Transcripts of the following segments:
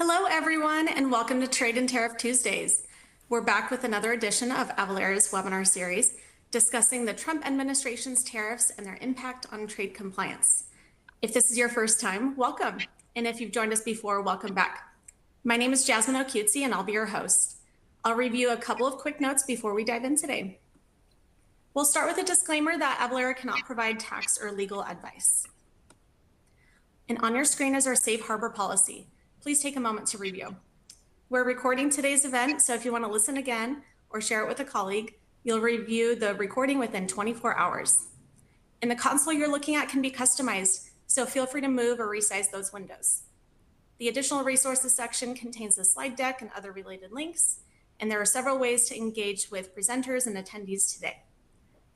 Hello, everyone, and welcome to Trade and Tariff Tuesdays. We're back with another edition of Avalara's webinar series discussing the Trump administration's tariffs and their impact on trade compliance. If this is your first time, welcome. And if you've joined us before, welcome back. My name is Jasmine O'Cutesy, and I'll be your host. I'll review a couple of quick notes before we dive in today. We'll start with a disclaimer that Avalara cannot provide tax or legal advice. And on your screen is our safe harbor policy. Please take a moment to review. We're recording today's event, so if you want to listen again or share it with a colleague, you'll review the recording within 24 hours. And the console you're looking at can be customized, so feel free to move or resize those windows. The additional resources section contains the slide deck and other related links, and there are several ways to engage with presenters and attendees today.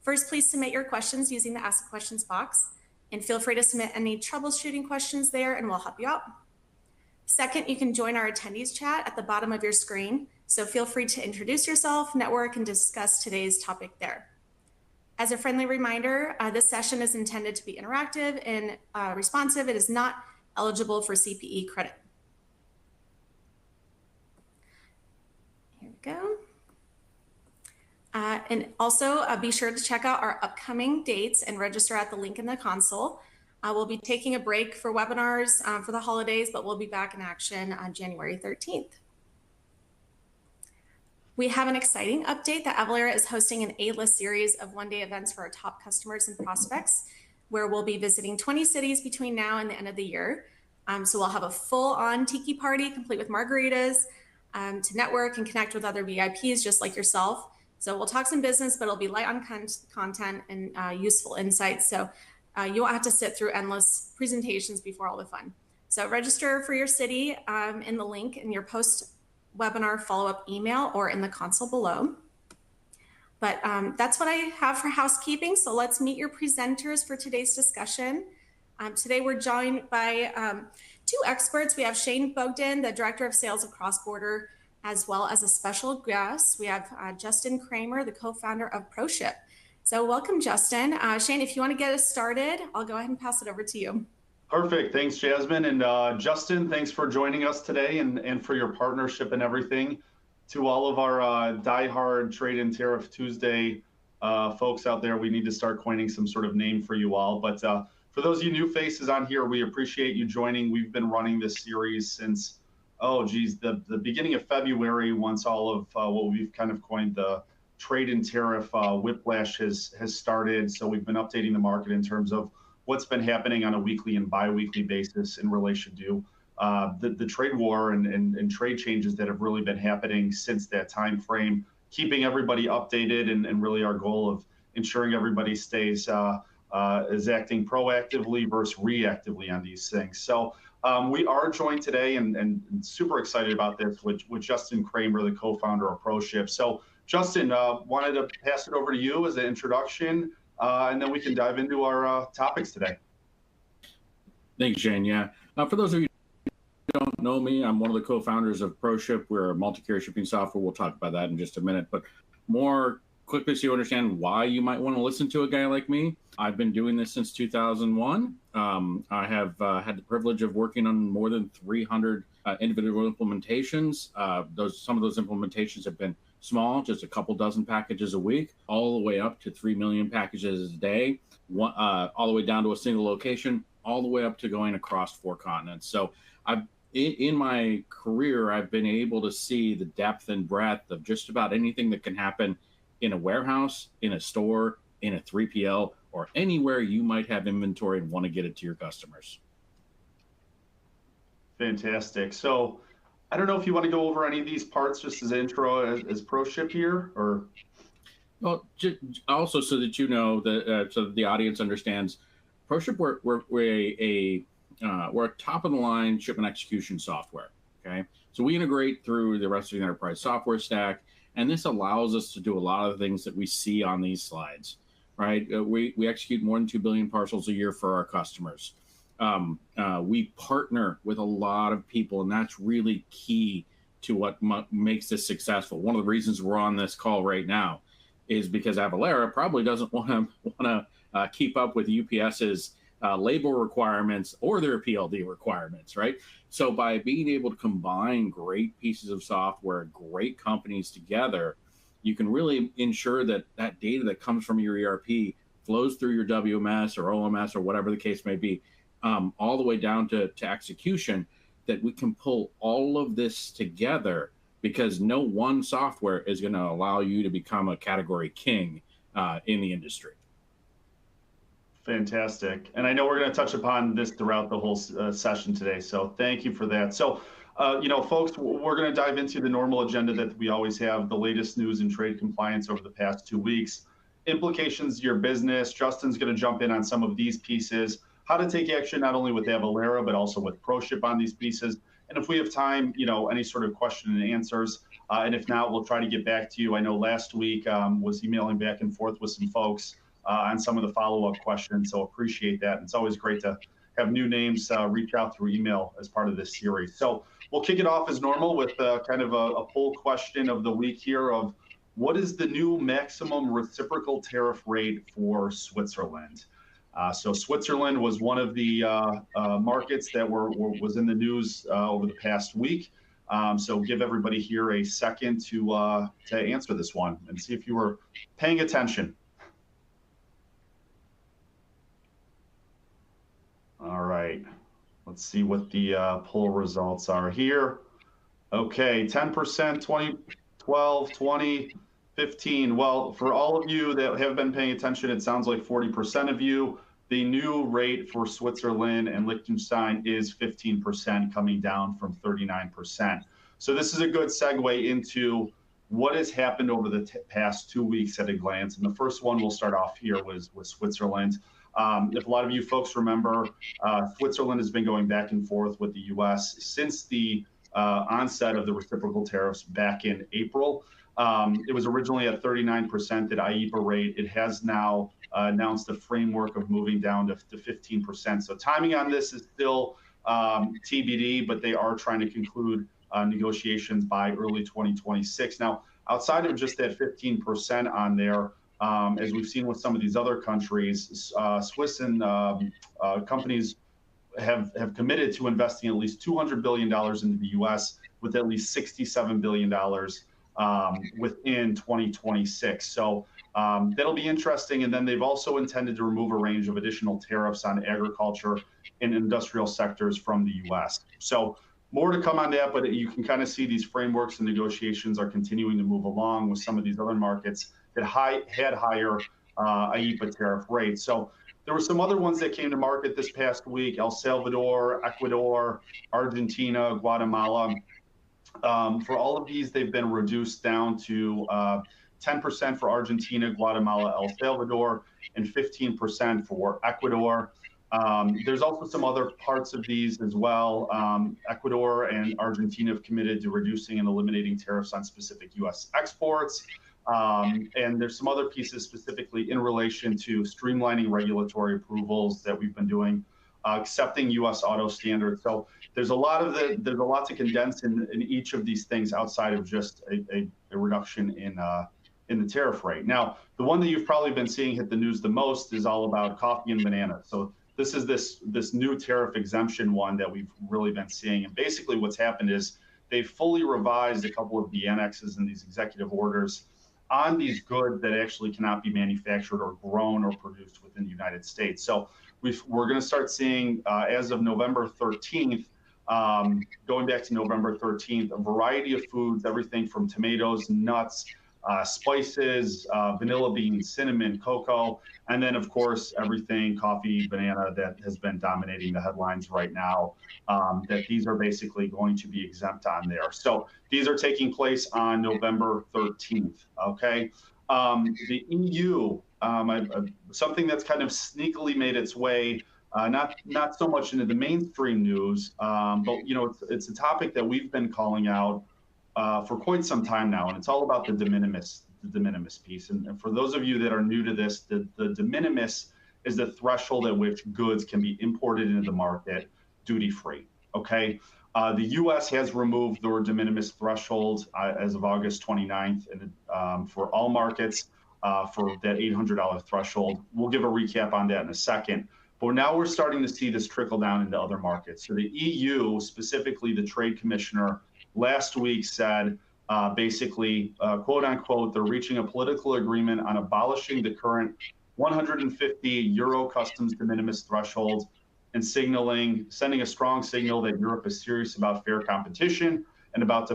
First, please submit your questions using the Ask Questions box, and feel free to submit any troubleshooting questions there and we'll help you out. Second, you can join our attendees chat at the bottom of your screen, so feel free to introduce yourself, network, and discuss today's topic there. As a friendly reminder, this session is intended to be interactive and responsive. It is not eligible for CPE credit. Here we go. And also be sure to check out our upcoming dates and register at the link in the console. We'll be taking a break for webinars for the holidays, but we'll be back in action on January 13th. We have an exciting update that Avalara is hosting an A-list series of one-day events for our top customers and prospects, where we'll be visiting 20 cities between now and the end of the year. So we'll have a full-on tiki party complete with margaritas to network and connect with other VIPs just like yourself. So we'll talk some business, but it'll be light on content and useful insights. So you won't have to sit through endless presentations before all the fun. So register for your city in the link in your post-webinar follow-up email or in the console below. But that's what I have for housekeeping. So let's meet your presenters for today's discussion. Today we're joined by two experts. We have Shane Bogdan, the Director of Sales of Cross Border, as well as a special guest. We have Justin Cramer, the co-founder of ProShip. So welcome, Justin. Shane, if you want to get us started, I'll go ahead and pass it over to you. Perfect. Thanks, Jasmine. And Justin, thanks for joining us today and for your partnership and everything. To all of our diehard Trade and Tariff Tuesday folks out there, we need to start coining some sort of name for you all. But for those of you new faces on here, we appreciate you joining. We've been running this series since, the beginning of February, once all of what we've kind of coined the trade and tariff whiplash has started. So we've been updating the market in terms of what's been happening on a weekly and bi-weekly basis in relation to the trade war and trade changes that have really been happening since that time frame, keeping everybody updated and really our goal of ensuring everybody stays is acting proactively versus reactively on these things. So we are joined today and super excited about this with Justin Cramer, the co-founder of ProShip. So Justin, wanted to pass it over to you as an introduction, and then we can dive into our topics today. Thanks, Shane. Yeah. For those of you who don't know me, I'm one of the co-founders of ProShip. We're a multi-carrier shipping software. We'll talk about that in just a minute. But more quickly, so you understand why you might want to listen to a guy like me. I've been doing this since 2001. I have had the privilege of working on more than 300 individual implementations. Some of those implementations have been small, just a couple dozen packages a week, all the way up to 3 million packages a day, all the way down to a single location, all the way up to going across 4 continents. So in my career, I've been able to see the depth and breadth of just about anything that can happen in a warehouse, in a store, in a 3PL, or anywhere you might have inventory and want to get it to your customers. Fantastic. So I don't know if you want to go over any of these parts just as intro as ProShip here, or? Well, also so that you know, so that the audience understands, ProShip, we're a top-of-the-line shipment execution software, okay? So we integrate through the rest of the enterprise software stack, and this allows us to do a lot of the things that we see on these slides, right? We execute more than 2 billion parcels a year for our customers. We partner with a lot of people, and that's really key to what makes this successful. One of the reasons we're on this call right now is because Avalara probably doesn't want to keep up with UPS's label requirements or their PLD requirements, right? So by being able to combine great pieces of software, great companies together, you can really ensure that that data that comes from your ERP flows through your WMS or OMS or whatever the case may be, all the way down to execution, that we can pull all of this together, because no one software is going to allow you to become a category king in the industry. Fantastic. And I know we're going to touch upon this throughout the whole session today, so thank you for that. So, folks, we're going to dive into the normal agenda that we always have, the latest news in trade compliance over the past 2 weeks, implications to your business. Justin's going to jump in on some of these pieces, how to take action not only with Avalara, but also with ProShip on these pieces. And if we have time, any sort of question and answers. And if not, we'll try to get back to you. I know last week was emailing back and forth with some folks on some of the follow-up questions, so appreciate that. It's always great to have new names reach out through email as part of this series. So we'll kick it off as normal with kind of a poll question of the week here of what is the new maximum reciprocal tariff rate for Switzerland? So Switzerland was one of the markets that was in the news over the past week. So give everybody here a second to answer this one and see if you were paying attention. All right, let's see what the poll results are here. Okay, 10%, 20, 12, 20, 15. Well, for all of you that have been paying attention, it sounds like 40% of you. The new rate for Switzerland and Liechtenstein is 15%, coming down from 39%. So this is a good segue into what has happened over the past 2 weeks at a glance. And the first one we'll start off here was Switzerland. If a lot of you folks remember, Switzerland has been going back and forth with the U.S. since the onset of the reciprocal tariffs back in April. It was originally at 39% at IEPA rate. It has now announced a framework of moving down to 15%. So timing on this is still TBD, but they are trying to conclude negotiations by early 2026. Now, outside of just that 15% on there, as we've seen with some of these other countries, Swiss and companies have committed to investing at least $200 billion into the U.S. with at least $67 billion within 2026. So that'll be interesting. And then they've also intended to remove a range of additional tariffs on agriculture and industrial sectors from the U.S. So more to come on that, but you can kind of see these frameworks and negotiations are continuing to move along with some of these other markets that had higher IEPA tariff rates. So there were some other ones that came to market this past week: El Salvador, Ecuador, Argentina, Guatemala. For all of these, they've been reduced down to 10% for Argentina, Guatemala, El Salvador, and 15% for Ecuador. There's also some other parts of these as well. Ecuador and Argentina have committed to reducing and eliminating tariffs on specific U.S. exports. And there's some other pieces specifically in relation to streamlining regulatory approvals that we've been doing, accepting U.S. auto standards. So there's a lot to condense in each of these things outside of just a reduction in the tariff rate. Now, the one that you've probably been seeing hit the news the most is all about coffee and banana. So this is this new tariff exemption one that we've really been seeing. And basically what's happened is they've fully revised a couple of the annexes in these executive orders on these goods that actually cannot be manufactured or grown or produced within the United States. So we're going to start seeing, as of November 13th, going back to November 13th, a variety of foods, everything from tomatoes, nuts, spices, vanilla beans, cinnamon, cocoa, and then, of course, everything coffee, banana that has been dominating the headlines right now, that these are basically going to be exempt on there. So these are taking place on November 13th, okay? The EU, something that's kind of sneakily made its way, not so much into the mainstream news, but it's a topic that we've been calling out for quite some time now, and it's all about the de minimis piece. And for those of you that are new to this, the de minimis is the threshold at which goods can be imported into the market duty-free, okay? The U.S. has removed their de minimis threshold as of August 29th and for all markets for that $800 threshold. We'll give a recap on that in a second. But now we're starting to see this trickle down into other markets. So the EU, specifically the Trade Commissioner, last week said, basically, quote unquote, they're reaching a political agreement on abolishing the current 150 euro customs de minimis threshold and sending a strong signal that Europe is serious about fair competition and about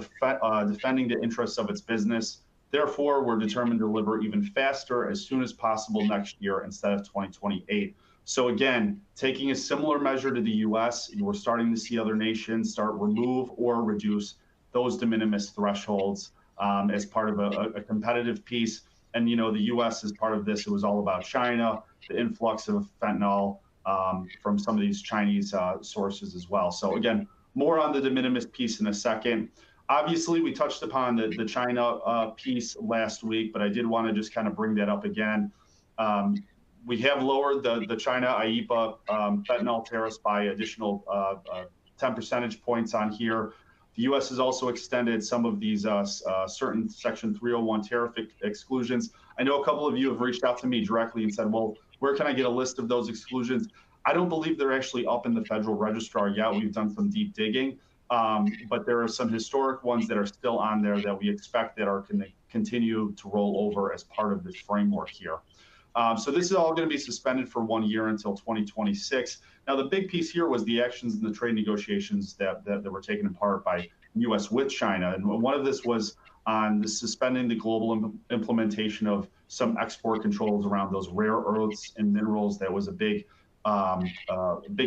defending the interests of its business. Therefore, we're determined to deliver even faster as soon as possible next year instead of 2028. So again, taking a similar measure to the US, we're starting to see other nations start remove or reduce those de minimis thresholds as part of a competitive piece. And the US is part of this. It was all about China, the influx of fentanyl from some of these Chinese sources as well. So again, more on the de minimis piece in a second. Obviously, we touched upon the China piece last week, but I did want to just kind of bring that up again. We have lowered the China IEEPA fentanyl tariffs by additional 10 percentage points on here. The U.S. has also extended some of these certain Section 301 tariff exclusions. I know a couple of you have reached out to me directly and said, well, where can I get a list of those exclusions? I don't believe they're actually up in the Federal Registrar yet. We've done some deep digging, but there are some historic ones that are still on there that we expect that are going to continue to roll over as part of this framework here. So this is all going to be suspended for 1 year until 2026. Now, the big piece here was the actions in the trade negotiations that were taken apart by the U.S. with China. And one of this was on suspending the global implementation of some export controls around those rare earths and minerals. That was a big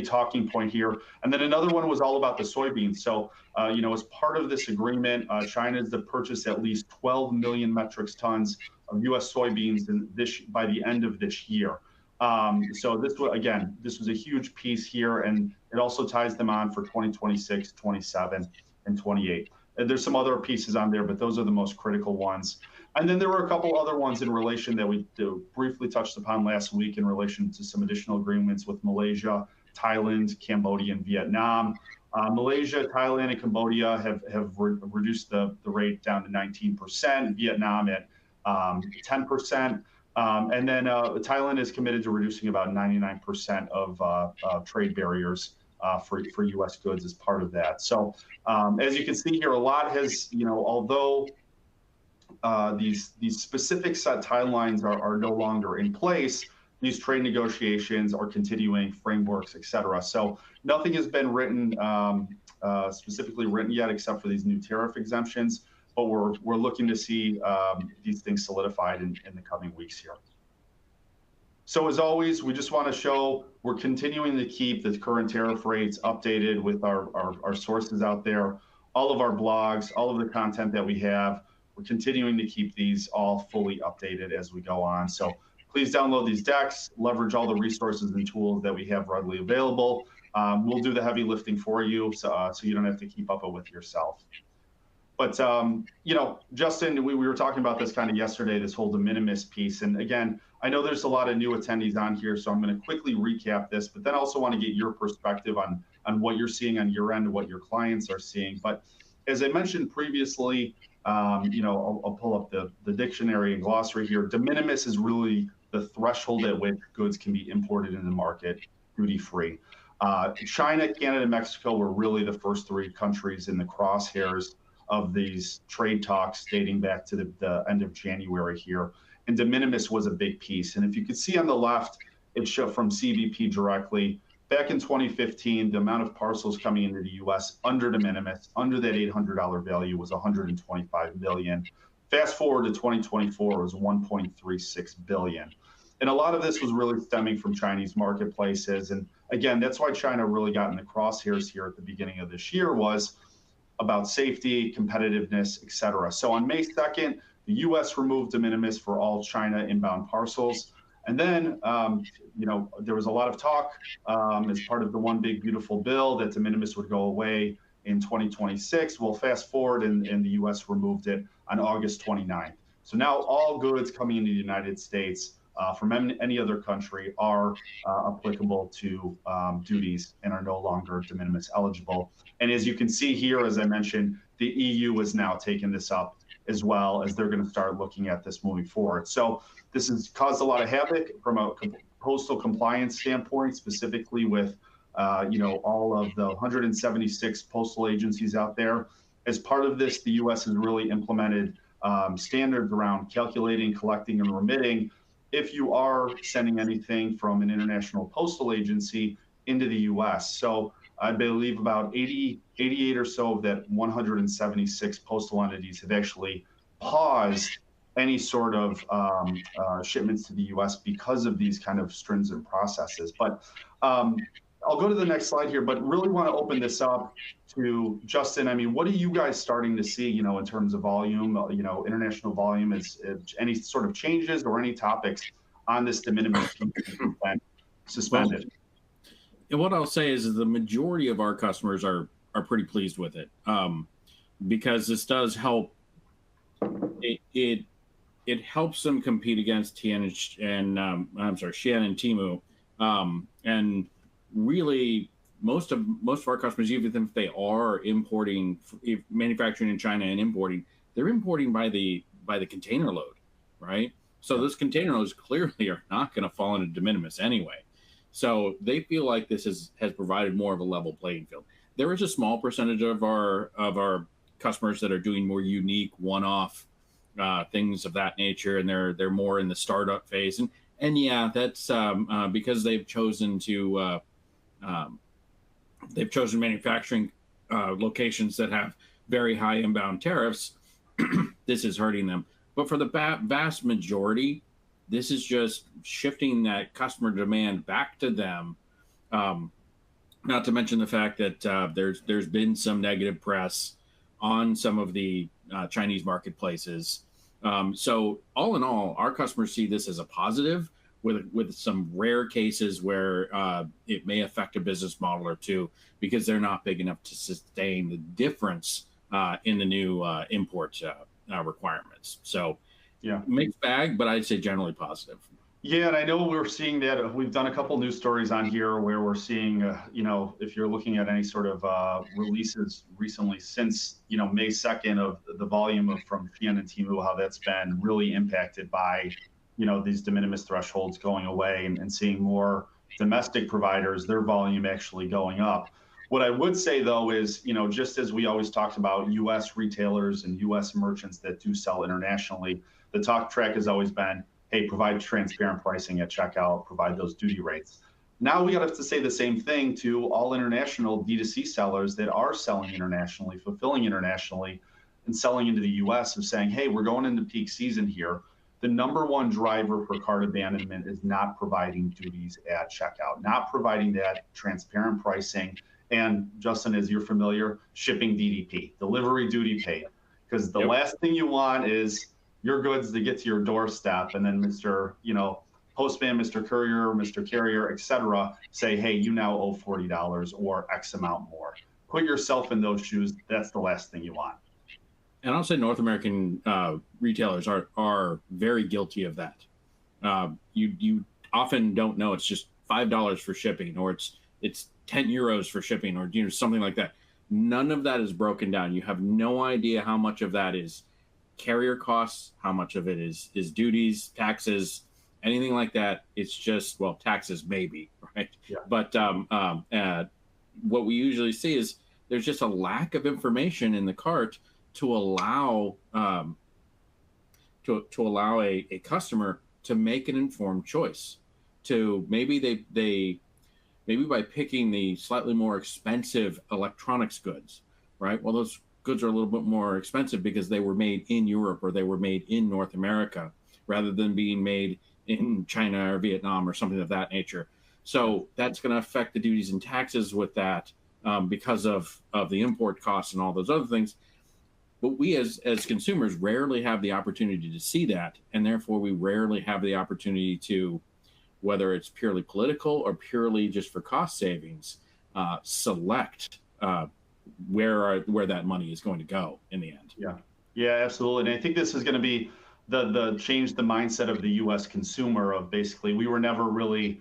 talking point here. And then another one was all about the soybeans. So, as part of this agreement, China is to purchase at least 12 million metric tons of U.S. soybeans by the end of this year. So this was a huge piece here, and it also ties them on for 2026, 27, and 28. And there's some other pieces on there, but those are the most critical ones. And then there were a couple other ones in relation that we briefly touched upon last week in relation to some additional agreements with Malaysia, Thailand, Cambodia, and Vietnam. Malaysia, Thailand, and Cambodia have reduced the rate down to 19%, Vietnam at 10%. And then Thailand is committed to reducing about 99% of trade barriers for U.S. goods as part of that. So as you can see here, a lot has, although these specific set timelines are no longer in place, these trade negotiations are continuing, frameworks, et cetera. So nothing has been written, specifically written yet, except for these new tariff exemptions. But we're looking to see these things solidified in the coming weeks here. So as always, we just want to show we're continuing to keep the current tariff rates updated with our sources out there, all of our blogs, all of the content that we have. We're continuing to keep these all fully updated as we go on. So please download these decks, leverage all the resources and tools that we have readily available. We'll do the heavy lifting for you so you don't have to keep up with yourself. But, Justin, we were talking about this kind of yesterday, this whole de minimis piece. And again, I know there's a lot of new attendees on here, so I'm going to quickly recap this, but then also want to get your perspective on what you're seeing on your end and what your clients are seeing. But as I mentioned previously, I'll pull up the dictionary and glossary here. De minimis is really the threshold at which goods can be imported in the market duty-free. China, Canada, and Mexico were really the first three countries in the crosshairs of these trade talks dating back to the end of January here. And de minimis was a big piece. And if you could see on the left, it showed from CBP directly. Back in 2015, the amount of parcels coming into the U.S. under de minimis, under that $800 value, was 125 million. Fast forward to 2024, it was 1.36 billion. And a lot of this was really stemming from Chinese marketplaces. And again, that's why China really got in the crosshairs here at the beginning of this year, was about safety, competitiveness, et cetera. So on May 2nd, the U.S. removed de minimis for all China inbound parcels. And then, there was a lot of talk as part of the One Big Beautiful Bill that de minimis would go away in 2026. Well, fast forward, and the U.S. removed it on August 29th. So now all goods coming into the United States from any other country are applicable to duties and are no longer de minimis eligible. And as you can see here, as I mentioned, the EU has now taken this up as well, as they're going to start looking at this moving forward. So this has caused a lot of havoc from a postal compliance standpoint, specifically with all of the 176 postal agencies out there. As part of this, the U.S. has really implemented standards around calculating, collecting, and remitting if you are sending anything from an international postal agency into the U.S. So I believe about 88 or so of that 176 postal entities have actually paused any sort of shipments to the U.S. because of these kind of stringent processes. But I'll go to the next slide here, but really want to open this up to Justin. I mean, what are you guys starting to see, in terms of volume, international volume, is any sort of changes or any topics on this de minimis suspended? And what I'll say is the majority of our customers are pretty pleased with it, because this does help. It helps them compete against Xi'an and Temu, and really most of our customers, even if they are importing, manufacturing in China and importing, they're importing by the container load, right? So those container loads clearly are not going to fall into de minimis anyway. So they feel like this has provided more of a level playing field. There is a small percentage of our customers that are doing more unique one-off things of that nature, and they're more in the startup phase. And yeah, that's because they've chosen manufacturing locations that have very high inbound tariffs. This is hurting them. But for the vast majority, this is just shifting that customer demand back to them. Not to mention the fact that there's been some negative press on some of the Chinese marketplaces. So all in all, our customers see this as a positive, with some rare cases where it may affect a business model or two because they're not big enough to sustain the difference in the new import requirements. So yeah, mixed bag, but I'd say generally positive. Yeah, and I know we're seeing that. We've done a couple news stories on here where we're seeing, if you're looking at any sort of releases recently since, May 2nd, of the volume from Xi'an and Temu, how that's been really impacted by, these de minimis thresholds going away, and seeing more domestic providers, their volume actually going up. What I would say, though, is, just as we always talked about U.S. retailers and U.S. merchants that do sell internationally, the talk track has always been, hey, provide transparent pricing at checkout, provide those duty rates. Now we got to have to say the same thing to all international D2C sellers that are selling internationally, fulfilling internationally, and selling into the U.S. of saying, hey, we're going into peak season here. The number one driver for cart abandonment is not providing duties at checkout, not providing that transparent pricing. And Justin, as you're familiar, shipping DDP, delivery duty paid. Because the last thing you want is your goods to get to your doorstep, and then Mr. Postman, Mr. Courier, Mr. Carrier, et cetera, say, hey, you now owe $40 or X amount more. Put yourself in those shoes. That's the last thing you want. And I'll say North American retailers are very guilty of that. You often don't know it's just $5 for shipping, or it's 10 euros for shipping, or something like that. None of that is broken down. You have no idea how much of that is carrier costs, how much of it is duties, taxes, anything like that. It's just, well, taxes maybe, right? Yeah. But what we usually see is there's just a lack of information in the cart to allow a customer to make an informed choice. To maybe maybe by picking the slightly more expensive electronics goods, right? Well, those goods are a little bit more expensive because they were made in Europe or they were made in North America rather than being made in China or Vietnam or something of that nature. So that's going to affect the duties and taxes with that because of the import costs and all those other things. But we as consumers rarely have the opportunity to see that, and therefore we rarely have the opportunity to, whether it's purely political or purely just for cost savings, select where that money is going to go in the end. Yeah, absolutely. And I think this is going to be the change the mindset of the U.S. consumer of basically we were never really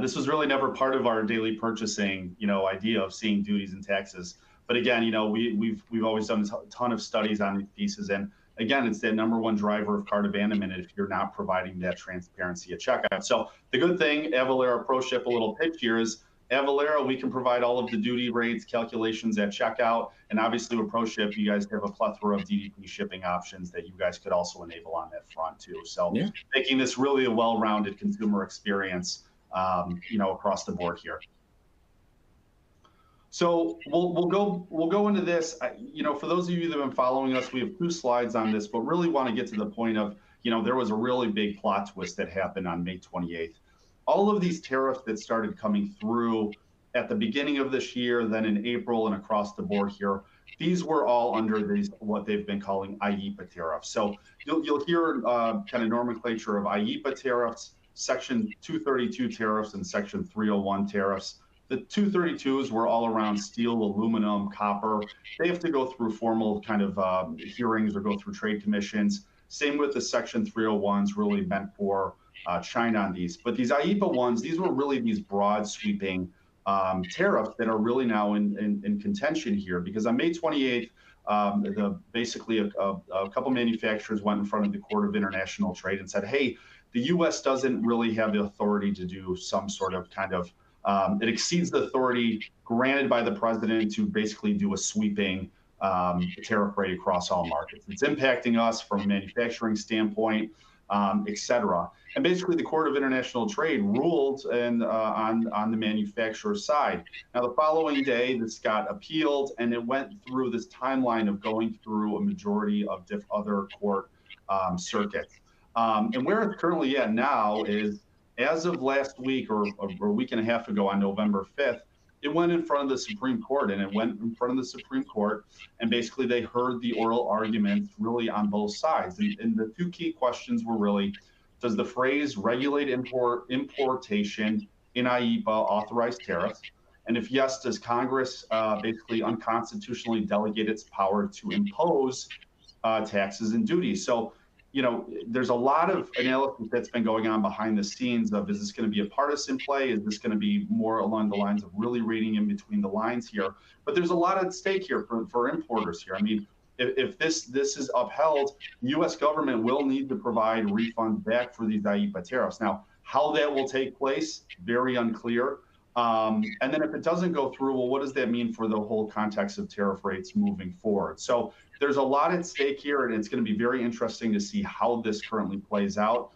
this was really never part of our daily purchasing idea of seeing duties and taxes. But again, we've always done a ton of studies on these pieces, and again, it's that number one driver of cart abandonment if you're not providing that transparency at checkout. So the good thing, Avalara ProShip, a little pitch here is Avalara, we can provide all of the duty rates, calculations at checkout. And obviously with ProShip, you guys have a plethora of DDP shipping options that you guys could also enable on that front too. So making this really a well-rounded consumer experience, across the board here. So we'll go into this. For those of you that have been following us, we have 2 slides on this, but really want to get to the point of, there was a really big plot twist that happened on May 28th. All of these tariffs that started coming through at the beginning of this year, then in April and across the board here, these were all under what they've been calling IEEPA tariffs. So you'll hear kind of nomenclature of IEEPA tariffs, Section 232 tariffs, and Section 301 tariffs. The 232s were all around steel, aluminum, copper. They have to go through formal kind of hearings or go through trade commissions. Same with the Section 301s, really meant for China on these. But these IEEPA ones, these were really these broad sweeping tariffs that are really now in contention here, because on May 28th, basically a couple manufacturers went in front of the Court of International Trade and said, hey, the U.S. doesn't really have the authority to do some sort of kind of, it exceeds the authority granted by the president to basically do a sweeping tariff rate across all markets. It's impacting us from a manufacturing standpoint, et cetera. And basically the Court of International Trade ruled on the manufacturer side. Now the following day, this got appealed and it went through this timeline of going through a majority of other court circuits. And where it's currently at now is, as of last week or a week and a half ago on November 5th, it went in front of the Supreme Court, and it went in front of the Supreme Court, and basically they heard the oral arguments really on both sides. And the 2 key questions were really, does the phrase regulate importation in IEEPA authorize tariffs? And if yes, does Congress basically unconstitutionally delegate its power to impose taxes and duties? So, there's a lot of analysis that's been going on behind the scenes of, is this going to be a partisan play? Is this going to be more along the lines of really reading in between the lines here? But there's a lot at stake here for importers here. I mean, if this is upheld, the U.S. government will need to provide refunds back for these IEEPA tariffs. Now, how that will take place, very unclear. And then if it doesn't go through, well, what does that mean for the whole context of tariff rates moving forward? So there's a lot at stake here, and it's going to be very interesting to see how this currently plays out.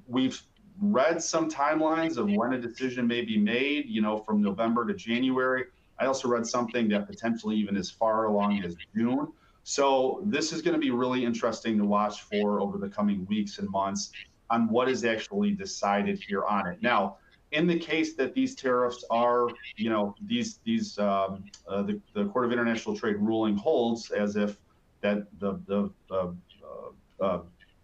We've read some timelines of when a decision may be made, from November to January. I also read something that potentially even as far along as June. So this is going to be really interesting to watch for over the coming weeks and months on what is actually decided here on it. Now, in the case that these tariffs are, the Court of International Trade ruling holds as if that the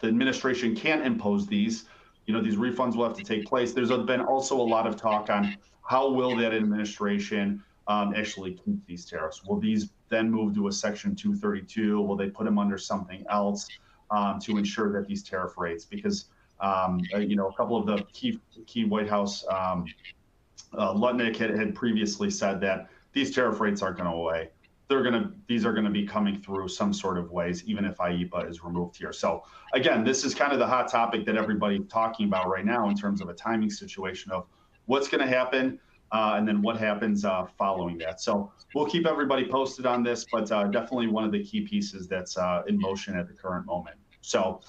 administration can't impose these, these refunds will have to take place. There's been also a lot of talk on how will that administration actually keep these tariffs? Will these then move to a Section 232? Will they put them under something else to ensure that these tariff rates, because a couple of the key White House Lutnick had previously said that these tariff rates aren't going to go away. These are going to be coming through some sort of ways, even if IEEPA is removed here. So again, this is kind of the hot topic that everybody's talking about right now in terms of a timing situation of what's going to happen and then what happens following that. So we'll keep everybody posted on this, but definitely one of the key pieces that's in motion at the current moment. So,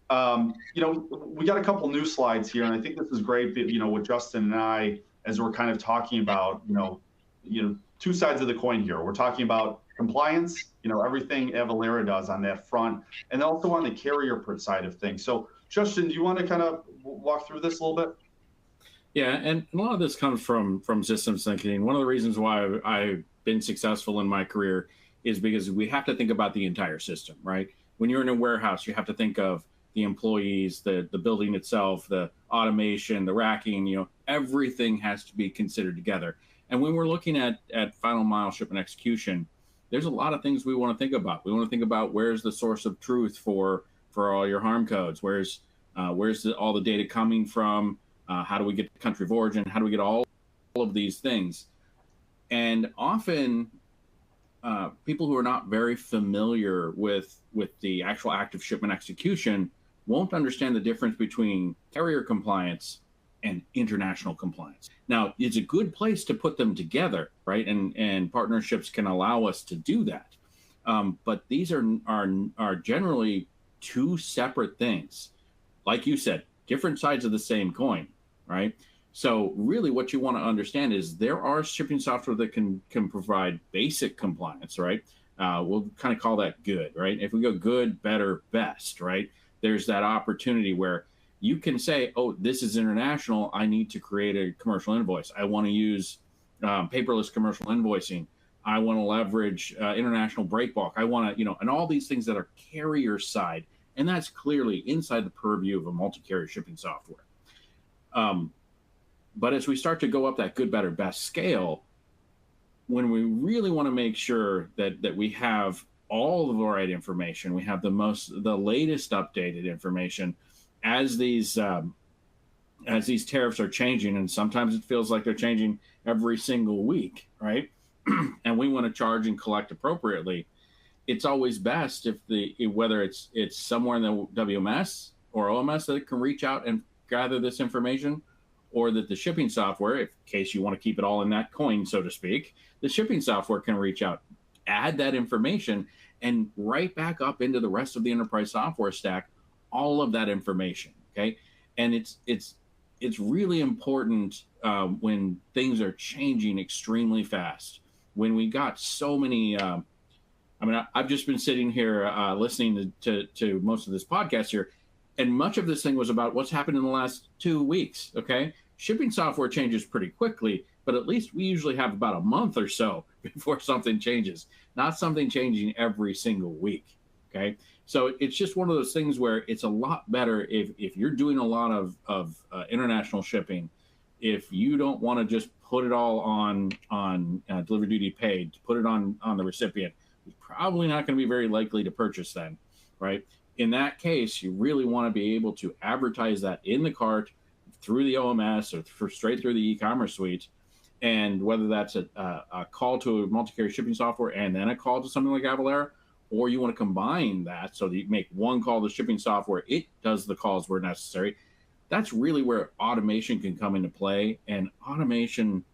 we got a couple new slides here, and I think this is great, with Justin and I, as we're kind of talking about, 2 sides of the coin here. We're talking about compliance, everything Avalara does on that front, and also on the carrier side of things. So Justin, do you want to kind of walk through this a little bit? Yeah, and a lot of this comes from systems thinking. One of the reasons why I've been successful in my career is because we have to think about the entire system, right? When you're in a warehouse, you have to think of the employees, the building itself, the automation, the racking, everything has to be considered together. And when we're looking at final mile shipment execution, there's a lot of things we want to think about. We want to think about where's the source of truth for all your harm codes, where's all the data coming from, how do we get the country of origin, how do we get all of these things. And often people who are not very familiar with the actual active shipment execution won't understand the difference between carrier compliance and international compliance. Now, it's a good place to put them together, right? And partnerships can allow us to do that. But these are generally two separate things. Like you said, different sides of the same coin, right? So really what you want to understand is there are shipping software that can provide basic compliance, right? We'll kind of call that good, right? If we go good, better, best, right? There's that opportunity where you can say, oh, this is international. I need to create a commercial invoice. I want to use paperless commercial invoicing. I want to leverage international break bulk. I want to, and all these things that are carrier side. And that's clearly inside the purview of a multi-carrier shipping software. But as we start to go up that good, better, best scale, when we really want to make sure that we have all of the right information, we have the latest updated information as these tariffs are changing, and sometimes it feels like they're changing every single week, right? And we want to charge and collect appropriately. It's always best if whether it's somewhere in the WMS or OMS that it can reach out and gather this information, or that the shipping software, in case you want to keep it all in that coin, so to speak, the shipping software can reach out, add that information, and right back up into the rest of the enterprise software stack, all of that information, okay? And it's really important when things are changing extremely fast. When we got so many, I've just been sitting here listening to most of this podcast here, and much of this thing was about what's happened in the last 2 weeks, okay? Shipping software changes pretty quickly, but at least we usually have about a month or so before something changes, not something changing every single week, okay? So it's just one of those things where it's a lot better if you're doing a lot of international shipping, if you don't want to just put it all on delivery duty paid, put it on the recipient, who's probably not going to be very likely to purchase then, right? In that case, you really want to be able to advertise that in the cart through the OMS or straight through the e-commerce suite. And whether that's a call to a multi-carrier shipping software and then a call to something like Avalara, or you want to combine that so that you make one call to shipping software, it does the calls where necessary. That's really where automation can come into play. And automation,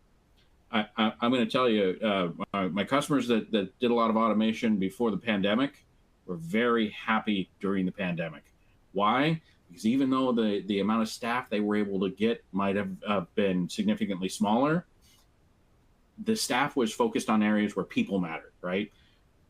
I'm going to tell you, my customers that did a lot of automation before the pandemic were very happy during the pandemic. Why? Because even though the amount of staff they were able to get might have been significantly smaller, the staff was focused on areas where people mattered, right?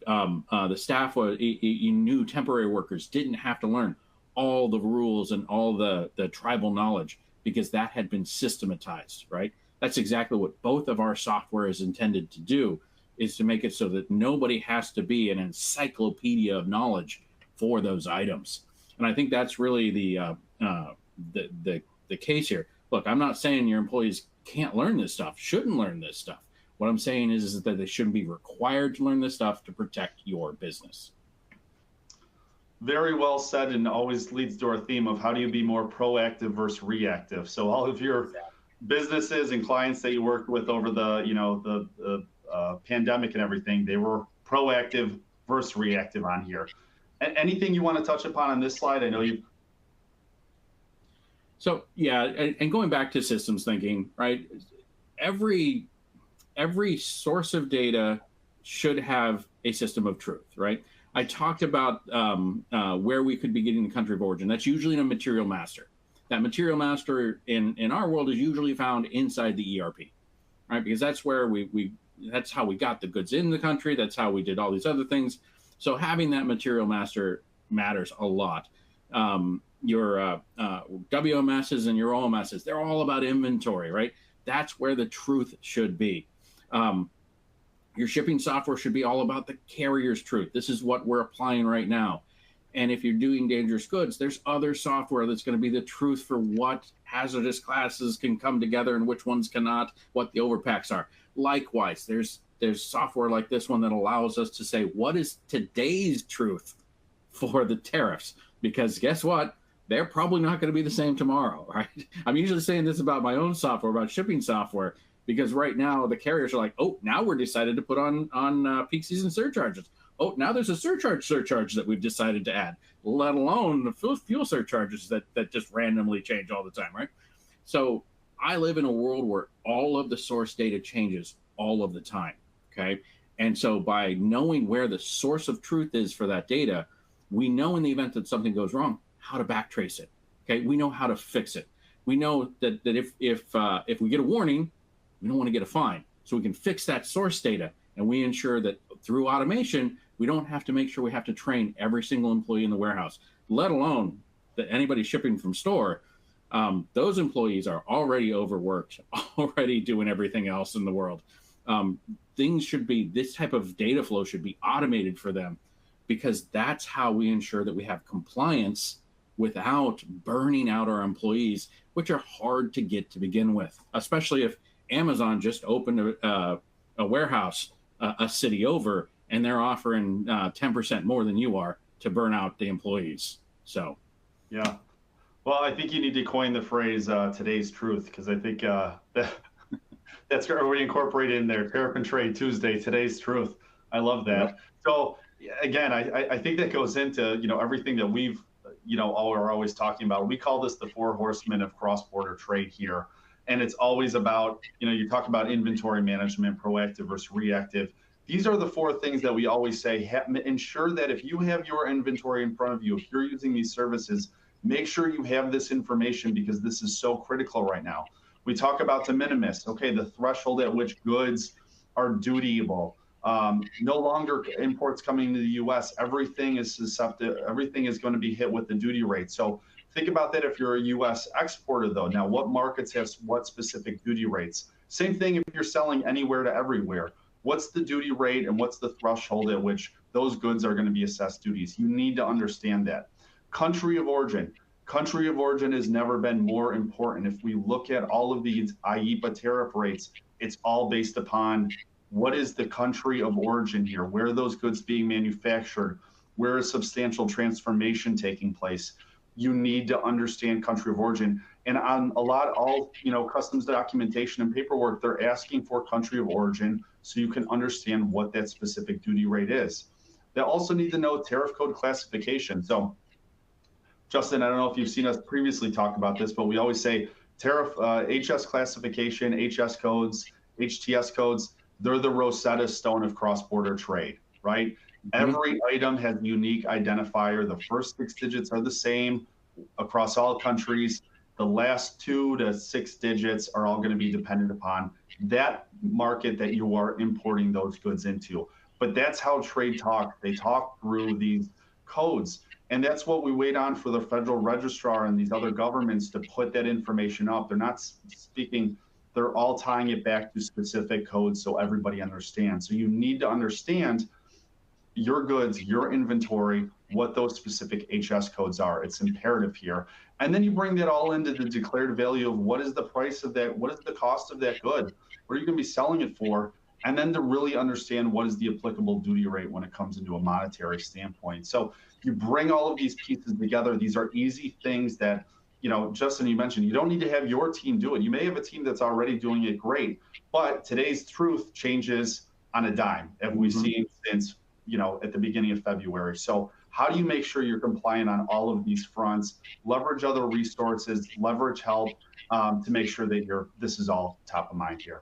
The staff you knew temporary workers didn't have to learn all the rules and all the tribal knowledge because that had been systematized, right? That's exactly what both of our software is intended to do, is to make it so that nobody has to be an encyclopedia of knowledge for those items. And I think that's really the case here. Look, I'm not saying your employees can't learn this stuff, shouldn't learn this stuff. What I'm saying is that they shouldn't be required to learn this stuff to protect your business. Very well said, and always leads to our theme of how do you be more proactive versus reactive. So all of your businesses and clients that you worked with over the pandemic and everything, they were proactive versus reactive on here. Anything you want to touch upon on this slide? I know you. So yeah, and going back to systems thinking, right? Every source of data should have a system of truth, right? I talked about where we could be getting the country of origin. That's usually in a material master. That material master in our world is usually found inside the ERP, right? Because that's where that's how we got the goods in the country. That's how we did all these other things. So having that material master matters a lot. Your WMSs and your OMSs, they're all about inventory, right? That's where the truth should be. Your shipping software should be all about the carrier's truth. This is what we're applying right now. And if you're doing dangerous goods, there's other software that's going to be the truth for what hazardous classes can come together and which ones cannot, what the overpacks are. Likewise, there's software like this one that allows us to say, what is today's truth for the tariffs? Because guess what? They're probably not going to be the same tomorrow, right? I'm usually saying this about my own software, about shipping software. because right now the carriers are like, oh, now we're decided to put on peak season surcharges. Oh, now there's a surcharge that we've decided to add, let alone the fuel surcharges that just randomly change all the time, right? So I live in a world where all of the source data changes all of the time, okay? And so by knowing where the source of truth is for that data, we know in the event that something goes wrong, how to backtrace it, okay? We know how to fix it. We know that if we get a warning, we don't want to get a fine. So we can fix that source data, and we ensure that through automation, we don't have to make sure we have to train every single employee in the warehouse, let alone that anybody shipping from store. Those employees are already overworked, already doing everything else in the world. Things should be, this type of data flow should be automated for them, because that's how we ensure that we have compliance without burning out our employees, which are hard to get to begin with, especially if Amazon just opened a warehouse a city over, and they're offering 10% more than you are to burn out the employees. So, yeah. Well, I think you need to coin the phrase "today's truth," because I think that's where we incorporate in there. Tariff and Trade Tuesday, today's truth. I love that. Yep. So again, I think that goes into everything that we've are always talking about. We call this the 4 horsemen of cross-border trade here. And it's always about, you talk about inventory management, proactive versus reactive. These are the 4 things that we always say, ensure that if you have your inventory in front of you, if you're using these services, make sure you have this information, because this is so critical right now. We talk about de minimis, okay, the threshold at which goods are dutyable. No longer imports coming to the U.S. Everything is susceptible. Everything is going to be hit with the duty rate. So think about that if you're a U.S. exporter, though. Now, what markets have what specific duty rates? Same thing if you're selling anywhere to everywhere. What's the duty rate and what's the threshold at which those goods are going to be assessed duties? You need to understand that. Country of origin. Country of origin has never been more important. If we look at all of these IEEPA tariff rates, it's all based upon what is the country of origin here? Where are those goods being manufactured? Where is substantial transformation taking place? You need to understand country of origin. And on all customs documentation and paperwork, they're asking for country of origin so you can understand what that specific duty rate is. They also need to know tariff code classification. So, Justin, I don't know if you've seen us previously talk about this, but we always say tariff HS classification, HS codes, HTS codes, they're the Rosetta Stone of cross-border trade, right? Mm-hmm. Every item has a unique identifier. The first 6 digits are the same across all countries. The last 2 to 6 digits are all going to be dependent upon that market that you are importing those goods into. But that's how trade talks. They talk through these codes. And that's what we wait on for the federal registrar and these other governments to put that information up. They're not speaking, they're all tying it back to specific codes so everybody understands. So you need to understand your goods, your inventory, what those specific HS codes are. It's imperative here. And then you bring that all into the declared value of what is the price of that, what is the cost of that good, what are you going to be selling it for, and then to really understand what is the applicable duty rate when it comes into a monetary standpoint. So you bring all of these pieces together. These are easy things that, Justin, you mentioned, you don't need to have your team do it. You may have a team that's already doing it great, but today's truth changes on a dime, as we've seen since, at the beginning of February. So how do you make sure you're compliant on all of these fronts, leverage other resources, leverage help to make sure that this is all top of mind here?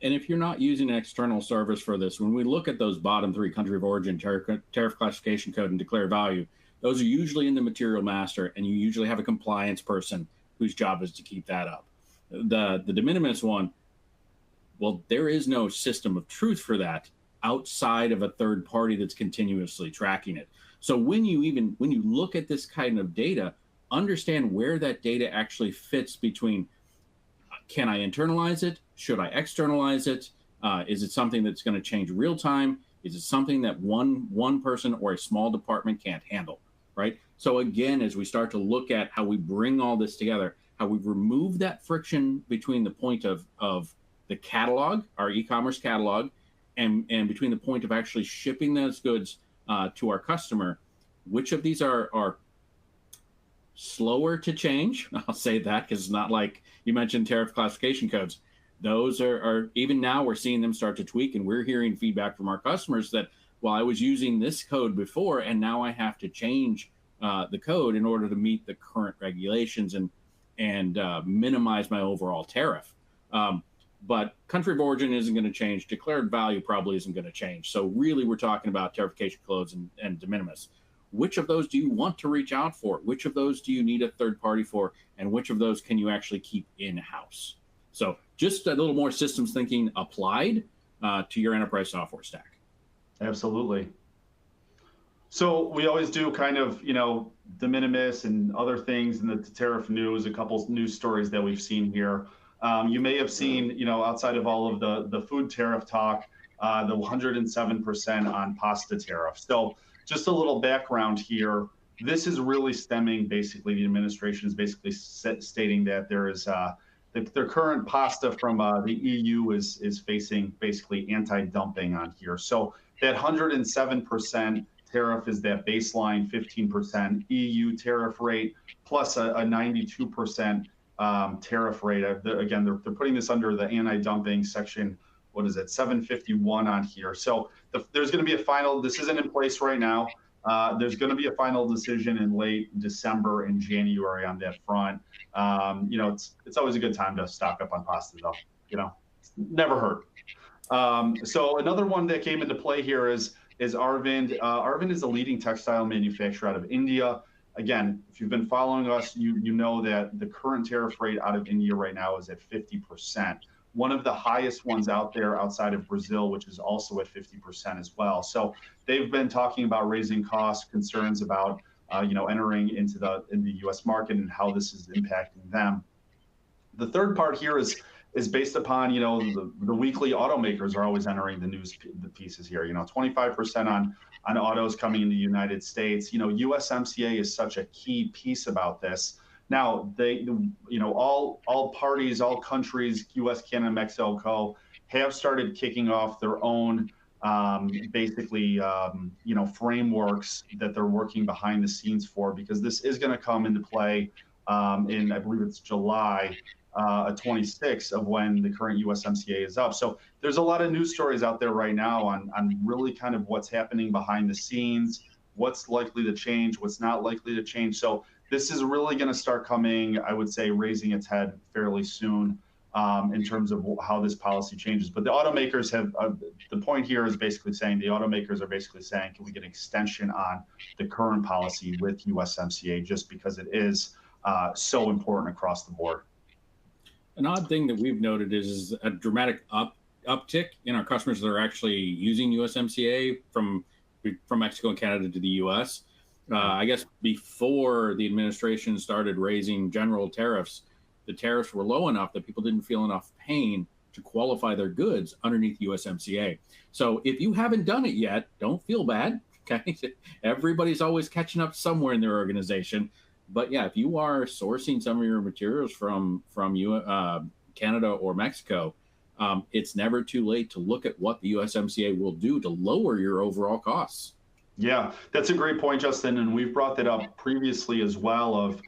And if you're not using an external service for this, when we look at those bottom 3, country of origin, tariff classification code, and declared value, those are usually in the material master, and you usually have a compliance person whose job is to keep that up. The de minimis one, well, there is no system of truth for that outside of a third party that's continuously tracking it. So when you look at this kind of data, understand where that data actually fits between, can I internalize it? Should I externalize it? Is it something that's going to change real time? Is it something that one person or a small department can't handle, right? So again, as we start to look at how we bring all this together, how we remove that friction between the point of the catalog, our e-commerce catalog, and between the point of actually shipping those goods to our customer, which of these are slower to change? I'll say that because it's not like you mentioned tariff classification codes. those are even now we're seeing them start to tweak, and we're hearing feedback from our customers that, well, I was using this code before, and now I have to change the code in order to meet the current regulations and minimize my overall tariff. But country of origin isn't going to change. Declared value probably isn't going to change. So really, we're talking about tariffication codes and de minimis. Which of those do you want to reach out for? Which of those do you need a third party for? And which of those can you actually keep in-house? So just a little more systems thinking applied to your enterprise software stack. Absolutely. So we always do kind of, de minimis and other things in the tariff news, a couple news stories that we've seen here. You may have seen, outside of all of the food tariff talk, the 107% on pasta tariff. So just a little background here. This is really stemming, basically, the administration is basically stating that there is their current pasta from the EU is facing basically anti-dumping on here. So that 107% tariff is that baseline 15% EU tariff rate plus a 92% tariff rate. Again, they're putting this under the anti-dumping section, 751 on here. So there's going to be a final, this isn't in place right now. There's going to be a final decision in late December and January on that front. It's always a good time to stock up on pasta though, it's never hurt. So another one that came into play here is Arvind. Arvind is a leading textile manufacturer out of India. Again, if you've been following us, you know that the current tariff rate out of India right now is at 50%. One of the highest ones out there outside of Brazil, which is also at 50% as well. So they've been talking about raising costs, concerns about entering into the U.S. market and how this is impacting them. The third part here is based upon the weekly automakers are always entering the pieces here. 25% on autos coming in the United States. USMCA is such a key piece about this. Now, all parties, all countries, U.S., Canada, Mexico, have started kicking off their own, frameworks that they're working behind the scenes for, because this is going to come into play in, I believe it's July 26 of when the current USMCA is up. So there's a lot of news stories out there right now on really kind of what's happening behind the scenes, what's likely to change, what's not likely to change. So this is really going to start coming, I would say, raising its head fairly soon in terms of how this policy changes. But the automakers have, the point here is basically saying, the automakers are basically saying, can we get an extension on the current policy with USMCA, just because it is so important across the board. An odd thing that we've noted is a dramatic uptick in our customers that are actually using USMCA from Mexico and Canada to the U.S. I guess before the administration started raising general tariffs, the tariffs were low enough that people didn't feel enough pain to qualify their goods underneath USMCA. So if you haven't done it yet, don't feel bad. Okay, everybody's always catching up somewhere in their organization. But yeah, if you are sourcing some of your materials from Canada or Mexico, it's never too late to look at what the USMCA will do to lower your overall costs. Yeah, that's a great point, Justin. And we've brought that up previously as well of,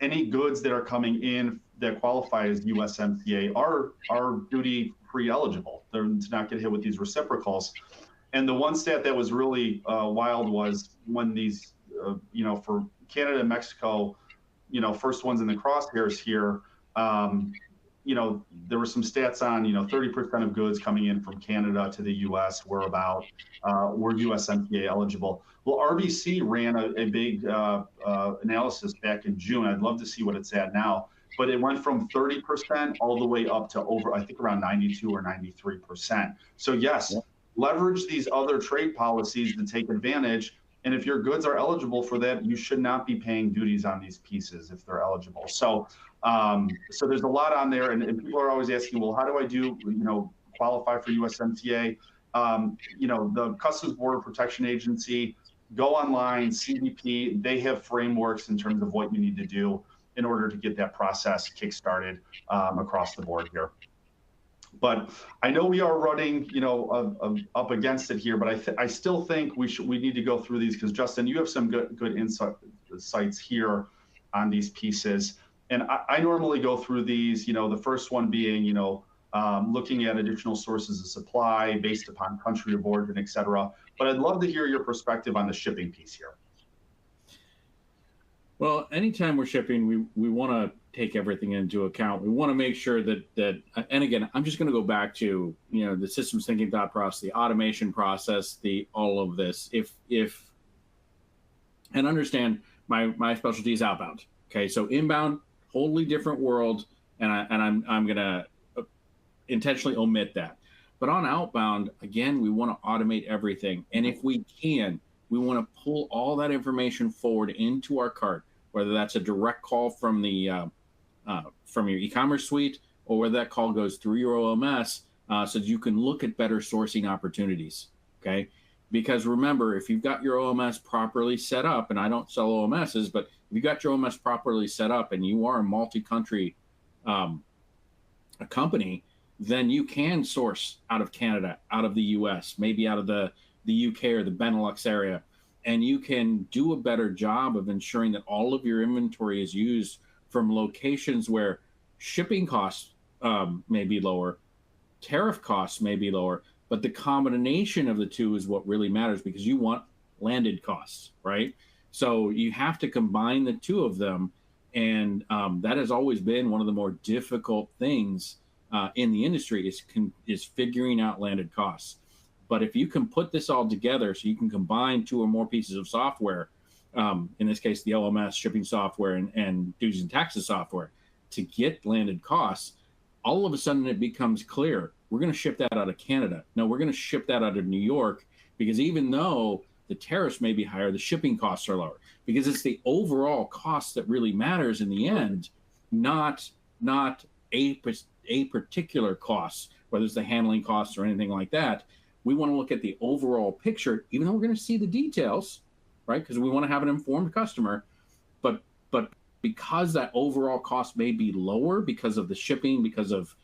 any goods that are coming in that qualify as USMCA are duty-free eligible. They're to not get hit with these reciprocals. And the one stat that was really wild was when these, for Canada and Mexico, first ones in the crosshairs here, there were some stats on, 30% of goods coming in from Canada to the U.S. were USMCA eligible. Well, RBC ran a big analysis back in June. I'd love to see what it's at now, but it went from 30% all the way up to over, I think, around 92 or 93%. So yes, leverage these other trade policies to take advantage. And if your goods are eligible for that, you should not be paying duties on these pieces if they're eligible. So, so there's a lot on there, and people are always asking, well, how do I do, qualify for USMCA? The Customs Border Protection Agency, go online, CBP, they have frameworks in terms of what you need to do in order to get that process kickstarted across the board here. But I know we are running, up against it here. But I still think we need to go through these because, Justin, you have some good insights here on these pieces. And I normally go through these, the first one being, looking at additional sources of supply based upon country of origin, et cetera. But I'd love to hear your perspective on the shipping piece here. Well, anytime we're shipping, we want to take everything into account. We want to make sure that, and again, I'm just going to go back to, the systems thinking thought process, the automation process, all of this. And understand my specialty is outbound. Okay, so inbound, totally different world, and I'm going to intentionally omit that. But on outbound, again, we want to automate everything, and if we can, we want to pull all that information forward into our cart, whether that's a direct call from the from your e-commerce suite, or whether that call goes through your OMS, so that you can look at better sourcing opportunities. Okay, because remember, if you've got your OMS properly set up, and I don't sell OMSs, but if you've got your OMS properly set up and you are a multi-country a company, then you can source out of Canada, out of the US, maybe out of the UK or the Benelux area, and you can do a better job of ensuring that all of your inventory is used from locations where shipping costs may be lower, tariff costs may be lower, but the combination of the two is what really matters, because you want landed costs, right? So you have to combine the two of them, and that has always been one of the more difficult things in the industry is figuring out landed costs. But if you can put this all together, so you can combine two or more pieces of software, in this case, the OMS shipping software and duties and taxes software, to get landed costs, all of a sudden it becomes clear, we're going to ship that out of Canada. No, we're going to ship that out of New York, because even though the tariffs may be higher, the shipping costs are lower, because it's the overall cost that really matters in the end, not a particular cost, whether it's the handling costs or anything like that. We want to look at the overall picture, even though we're going to see the details, right? Because we want to have an informed customer, but because that overall cost may be lower because of the shipping, because of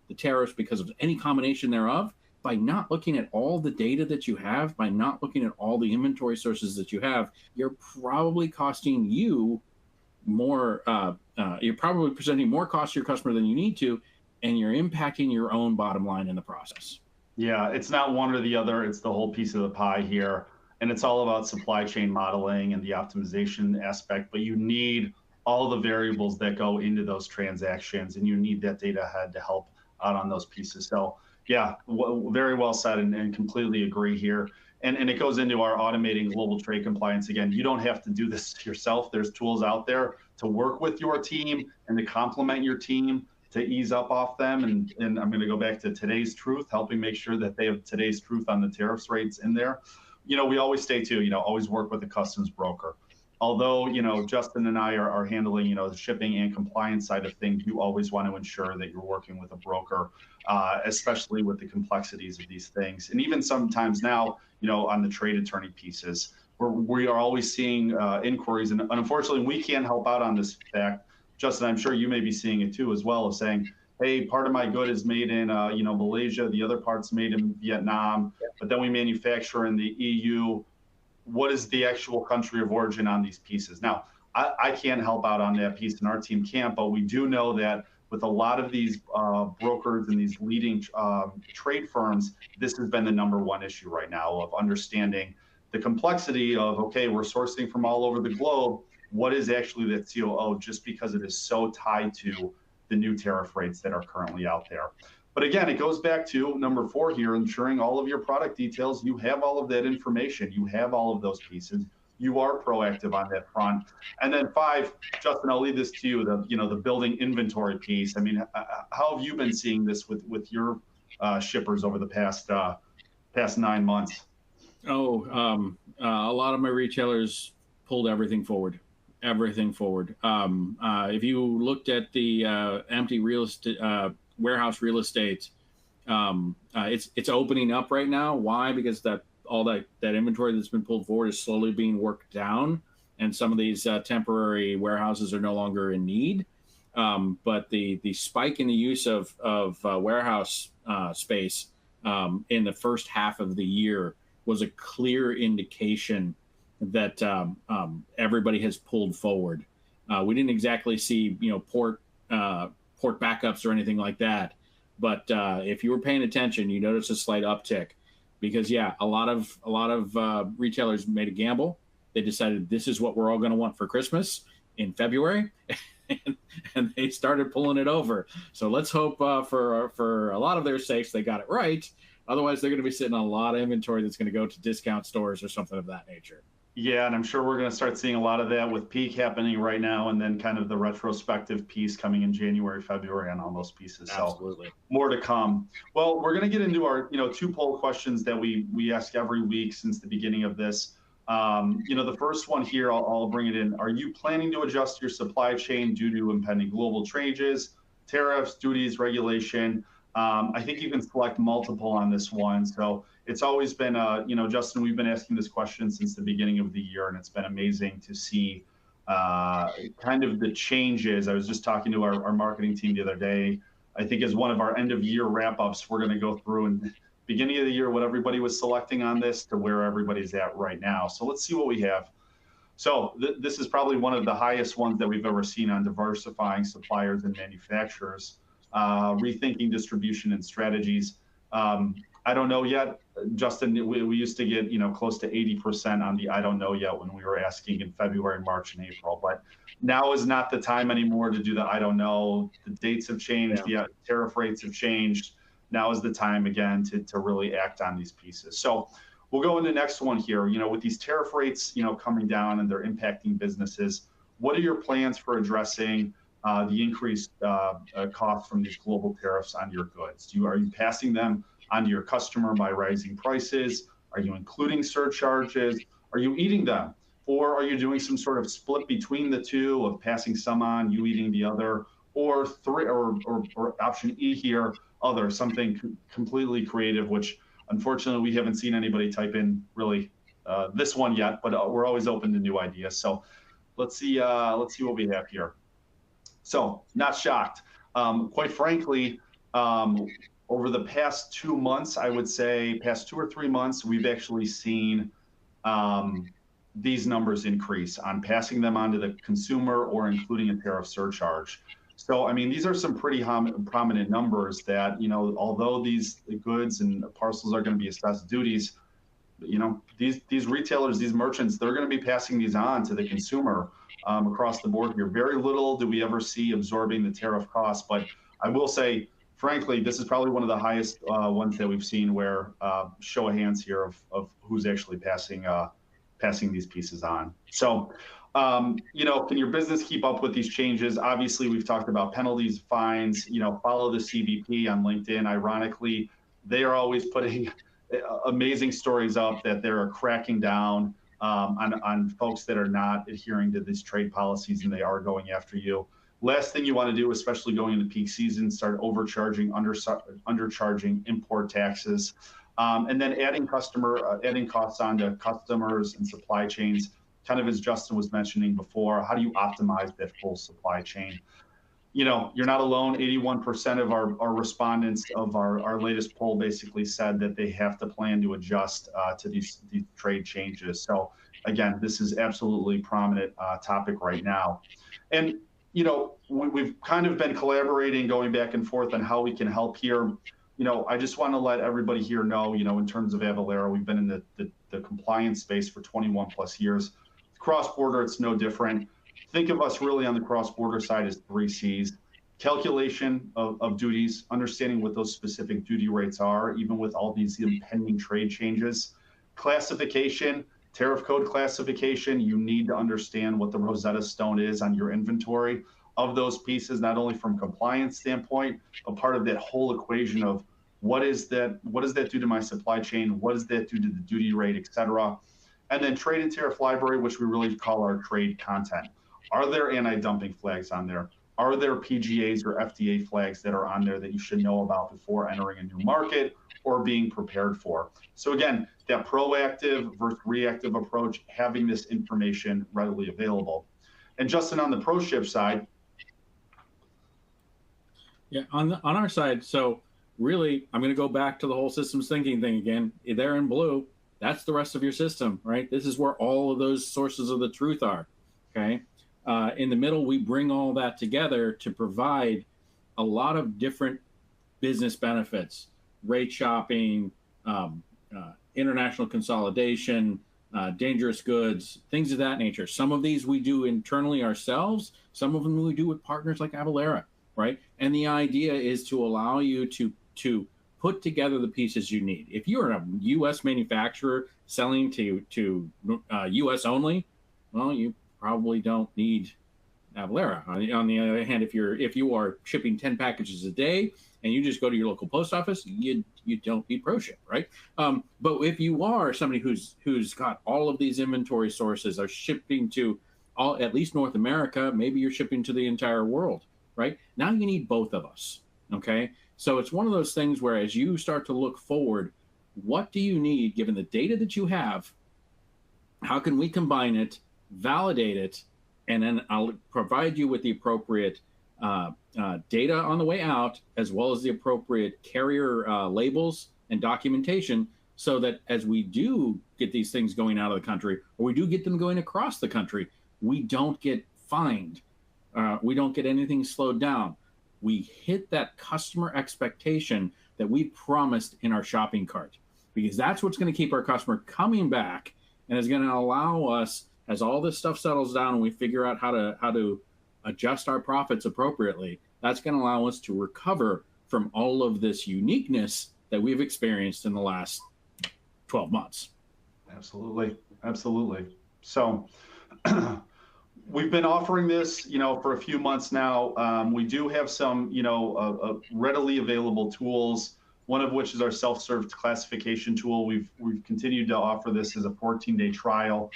the tariffs, because of any combination thereof, by not looking at all the data that you have, by not looking at all the inventory sources that you have, you're probably costing you more, you're probably presenting more cost to your customer than you need to, and you're impacting your own bottom line in the process. Yeah, it's not one or the other. It's the whole piece of the pie here. And it's all about supply chain modeling and the optimization aspect. But you need all the variables that go into those transactions, and you need that data ahead to help out on those pieces. So yeah, very well said, and completely agree here. And it goes into our automating global trade compliance. Again, you don't have to do this yourself. There's tools out there to work with your team and to complement your team, to ease up off them. And I'm going to go back to today's truth, helping make sure that they have today's truth on the tariffs rates in there. We always stay to, always work with a customs broker. Although, Justin and I are handling, the shipping and compliance side of things, you always want to ensure that you're working with a broker, especially with the complexities of these things. And even sometimes now, on the trade attorney pieces, we are always seeing inquiries. And unfortunately, we can't help out on this fact. Justin, I'm sure you may be seeing it too as well, of saying, hey, part of my good is made in, Malaysia, the other part's made in Vietnam, but then we manufacture in the EU. What is the actual country of origin on these pieces? Now, I can't help out on that piece, and our team can't, but we do know that with a lot of these brokers and these leading trade firms, this has been the #1 issue right now, of understanding the complexity of, okay, we're sourcing from all over the globe. What is actually that COO, just because it is so tied to the new tariff rates that are currently out there. But again, it goes back to #4 here, ensuring all of your product details, you have all of that information, you have all of those pieces, you are proactive on that front. And then 5, Justin, I'll leave this to you, the building inventory piece. I mean, how have you been seeing this with your shippers over the past 9 months? A lot of my retailers pulled everything forward. If you looked at the empty real estate, warehouse real estate, it's opening up right now. Why? Because all that inventory that's been pulled forward is slowly being worked down, and some of these temporary warehouses are no longer in need. But the spike in the use of warehouse space in the first half of the year was a clear indication that everybody has pulled forward. We didn't exactly see, port backups or anything like that. But if you were paying attention, you noticed a slight uptick because, yeah, a lot of retailers made a gamble. They decided this is what we're all going to want for Christmas in February, and they started pulling it over. So let's hope for a lot of their sakes they got it right. Otherwise, they're going to be sitting on a lot of inventory that's going to go to discount stores or something of that nature. Yeah, and I'm sure we're going to start seeing a lot of that with peak happening right now, and then kind of the retrospective piece coming in January, February on all those pieces. Absolutely. So more to come. Well, we're going to get into our, two poll questions that we ask every week since the beginning of this. The first one here, I'll bring it in. Are you planning to adjust your supply chain due to impending global changes, tariffs, duties, regulation? I think you can select multiple on this one. So it's always been, Justin, we've been asking this question since the beginning of the year, and it's been amazing to see kind of the changes. I was just talking to our marketing team the other day. I think as one of our end of year wrap ups, we're going to go through and beginning of the year what everybody was selecting on this to where everybody's at right now. So let's see what we have. So this is probably one of the highest ones that we've ever seen on diversifying suppliers and manufacturers, rethinking distribution and strategies. I don't know yet, Justin. We used to get close to 80% on the I don't know yet when we were asking in February, March, and April. But now is not the time anymore to do the I don't know. The dates have changed. Yeah. The tariff rates have changed. Now is the time again to really act on these pieces. So we'll go into the next one here. With these tariff rates coming down and they're impacting businesses, what are your plans for addressing the increased cost from these global tariffs on your goods? Are you passing them onto your customer by rising prices? Are you including surcharges? Are you eating them? Or are you doing some sort of split between the two of passing some on, you eating the other? Or option E here, other, something completely creative, which unfortunately we haven't seen anybody type in really this one yet, but we're always open to new ideas. So let's see what we have here. So not shocked. Quite frankly, over the past 2 months, I would say past 2 or 3 months, we've actually seen these numbers increase on passing them on to the consumer or including a tariff surcharge. So, I mean, these are some pretty prominent numbers that, although these goods and parcels are going to be assessed duties, these retailers, these merchants, they're going to be passing these on to the consumer across the board here. Very little do we ever see absorbing the tariff costs. But I will say, frankly, this is probably one of the highest ones that we've seen where show of hands here of who's actually passing these pieces on. So, can your business keep up with these changes? Obviously, we've talked about penalties, fines, follow the CBP on LinkedIn. Ironically, they are always putting amazing stories up that they're cracking down on folks that are not adhering to these trade policies, and they are going after you. Last thing you want to do, especially going into peak season, start overcharging, undercharging import taxes, and then adding costs onto customers and supply chains. Kind of as Justin was mentioning before, how do you optimize that full supply chain? You're not alone. 81% of our respondents of our latest poll basically said that they have to plan to adjust to these trade changes. So again, this is absolutely prominent topic right now. And we've kind of been collaborating, going back and forth on how we can help here. I just want to let everybody here know, in terms of Avalara, we've been in the compliance space for 21 plus years. Cross-border, it's no different. Think of us really on the cross-border side as 3 C's. Calculation of duties, understanding what those specific duty rates are, even with all these impending trade changes. Classification, tariff code classification, you need to understand what the Rosetta Stone is on your inventory of those pieces, not only from compliance standpoint, but part of that whole equation of what does that do to my supply chain? What does that do to the duty rate, et cetera? And then trade and tariff library, which we really call our trade content. Are there anti-dumping flags on there? Are there PGAs or FDA flags that are on there that you should know about before entering a new market or being prepared for? So again, that proactive versus reactive approach, having this information readily available. And Justin, on the ProShip side. Yeah, on our side, so really, I'm going to go back to the whole systems thinking thing again. There in blue, that's the rest of your system, right? This is where all of those sources of the truth are, okay? In the middle, we bring all that together to provide a lot of different business benefits, rate shopping, international consolidation, dangerous goods, things of that nature. Some of these we do internally ourselves. Some of them we do with partners like Avalara, right? And the idea is to allow you to put together the pieces you need. If you're a U.S. manufacturer selling to U.S. only, well, you probably don't need Avalara. On the other hand, if you are shipping 10 packages a day and you just go to your local post office, you don't need ProShip, right? But if you are somebody who's got all of these inventory sources, are shipping to at least North America, maybe you're shipping to the entire world, right? Now you need both of us, okay? So it's one of those things where as you start to look forward, what do you need given the data that you have? How can we combine it, validate it, and then I'll provide you with the appropriate data on the way out, as well as the appropriate carrier labels and documentation, so that as we do get these things going out of the country, or we do get them going across the country, we don't get fined. We don't get anything slowed down. We hit that customer expectation that we promised in our shopping cart, because that's what's going to keep our customer coming back and is going to allow us, as all this stuff settles down and we figure out how to adjust our profits appropriately, that's going to allow us to recover from all of this uniqueness that we've experienced in the last 12 months. Absolutely. Absolutely. So we've been offering this, for a few months now. We do have some, readily available tools, one of which is our self-serve classification tool. We've continued to offer this as a 14-day trial.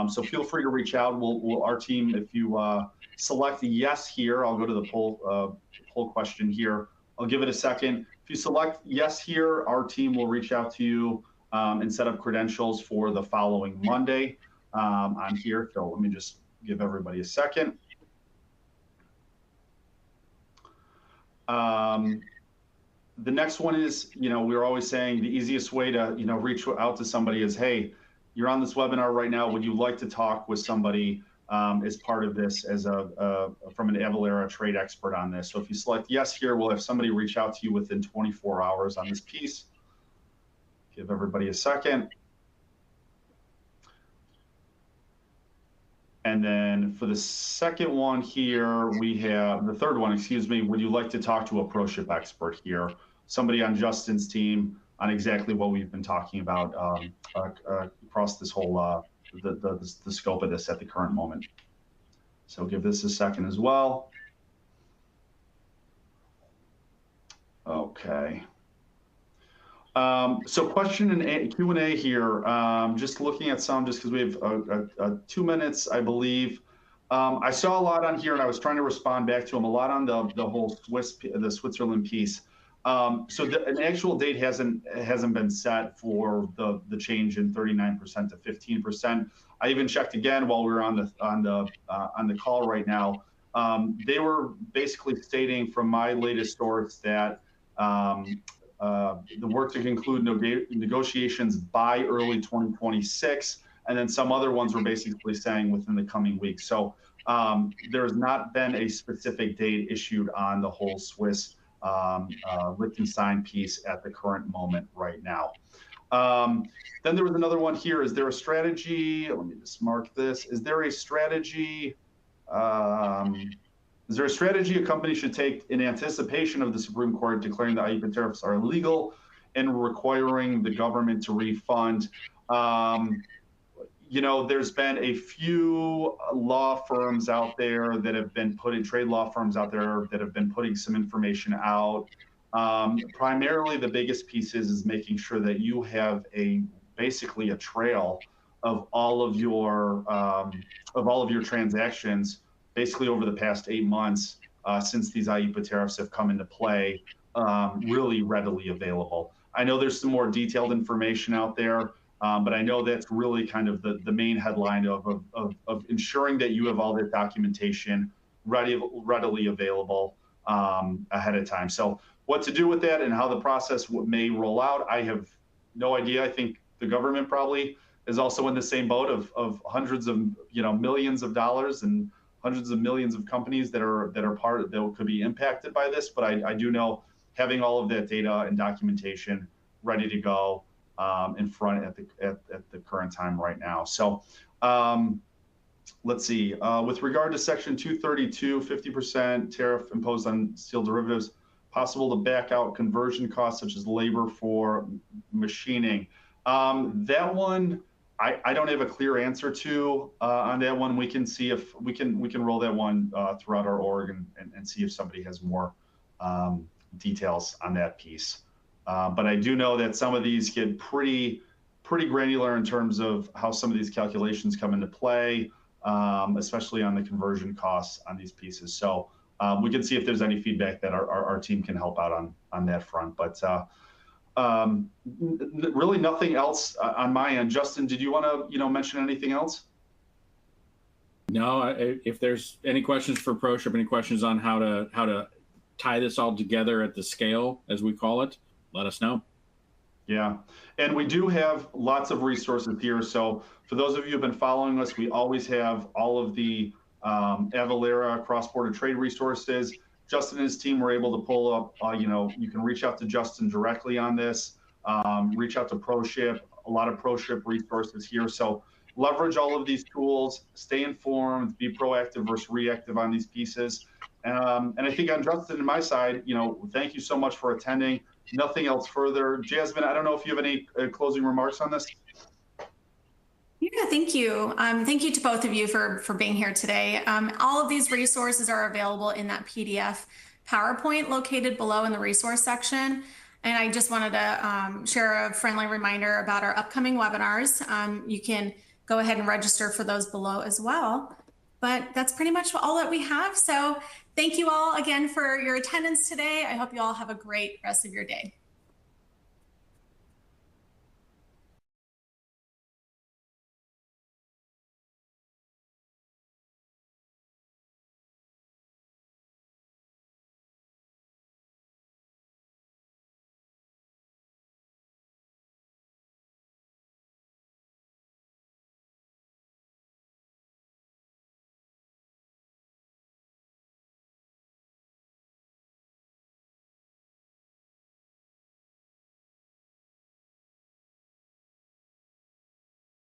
So feel free to reach out. Our team, if you select yes here, I'll go to the poll question here. I'll give it a second. If you select yes here, our team will reach out to you and set up credentials for the following Monday on here. So let me just give everybody a second. The next one is, we're always saying the easiest way to, reach out to somebody is, hey, you're on this webinar right now. Would you like to talk with somebody as part of this, as from an Avalara trade expert on this? So if you select yes here, we'll have somebody reach out to you within 24 hours on this piece. Give everybody a second. And then for the second one here, we have the third one, excuse me. Would you like to talk to a ProShip expert here? Somebody on Justin's team on exactly what we've been talking about across this whole, the scope of this at the current moment. So give this a second as well. Okay. So question and Q&A here, just looking at some, just because we have 2 minutes, I believe. I saw a lot on here and I was trying to respond back to them, a lot on the whole the Switzerland piece. So an actual date hasn't been set for the change in 39% to 15%. I even checked again while we were on the call right now. They were basically stating from my latest source that the work to conclude negotiations by early 2026, and then some other ones were basically saying within the coming weeks. So there has not been a specific date issued on the whole Swiss Liechtenstein piece at the current moment right now. Then there was another one here. Is there a strategy? Let me just mark this. Is there a strategy? Is there a strategy a company should take in anticipation of the Supreme Court declaring the IEEPA tariffs are illegal and requiring the government to refund? There's been a few law firms out there that have been trade law firms out there that have been putting some information out. Primarily, the biggest piece is making sure that you have basically a trail of all of your transactions, basically over the past 8 months since these IEEPA tariffs have come into play, really readily available. I know there's some more detailed information out there, but I know that's really kind of the main headline of ensuring that you have all that documentation readily available ahead of time. So what to do with that and how the process may roll out, I have no idea. I think the government probably is also in the same boat of hundreds of millions of dollars and hundreds of millions of companies that could be impacted by this. But I do know having all of that data and documentation ready to go in front at the current time right now. So let's see. With regard to Section 232, 50% tariff imposed on steel derivatives, possible to back out conversion costs such as labor for machining. That one, I don't have a clear answer to on that one. We can see if we can roll that one throughout our org and see if somebody has more details on that piece. But I do know that some of these get pretty granular in terms of how some of these calculations come into play, especially on the conversion costs on these pieces. So we can see if there's any feedback that our team can help out on that front. But really nothing else on my end. Justin, did you want to mention anything else? No, if there's any questions for ProShip, any questions on how to tie this all together at the scale, as we call it, let us know. Yeah, and we do have lots of resources here. So for those of you who've been following us, we always have all of the Avalara cross-border trade resources. Justin and his team were able to pull up, you can reach out to Justin directly on this, reach out to ProShip, a lot of ProShip resources here. So leverage all of these tools, stay informed, be proactive versus reactive on these pieces. And I think on Justin and my side, thank you so much for attending. Nothing else further. Jasmine, I don't know if you have any closing remarks on this. Yeah, thank you. Thank you to both of you for being here today. All of these resources are available in that PDF PowerPoint located below in the resource section. And I just wanted to share a friendly reminder about our upcoming webinars. You can go ahead and register for those below as well. But that's pretty much all that we have. So thank you all again for your attendance today. I hope you all have a great rest of your day.